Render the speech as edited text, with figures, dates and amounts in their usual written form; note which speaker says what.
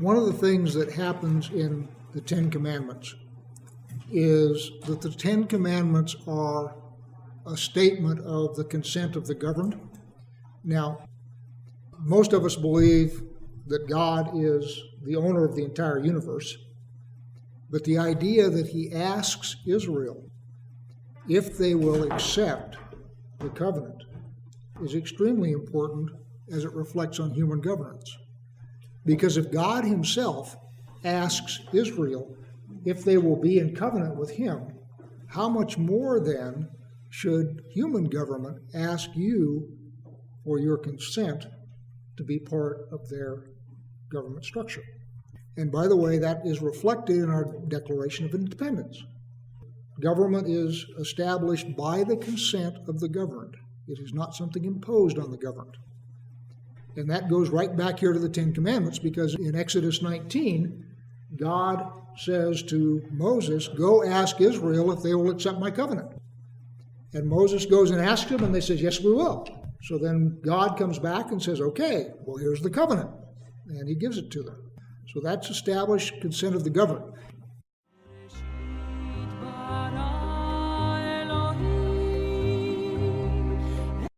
Speaker 1: One of the things that happens in the Ten Commandments is that the Ten Commandments are a statement of the consent of the governed. Now, most of us believe that God is the owner of the entire universe, but the idea that he asks Israel if they will accept the covenant is extremely important as it reflects on human governance. Because if God himself asks Israel if they will be in covenant with him, how much more then should human government ask you for your consent to be part of their government structure? And by the way, that is reflected in our Declaration of Independence. Government is established by the consent of the governed. It is not something imposed on the governed. And that goes right back here to the Ten Commandments, because in Exodus 19, God says to Moses, go ask Israel if they will accept my covenant. And Moses goes and asks them, and they says, yes, we will. So then God comes back and says, okay, well, here's the covenant. And he gives it to them. So that's established consent of the governed.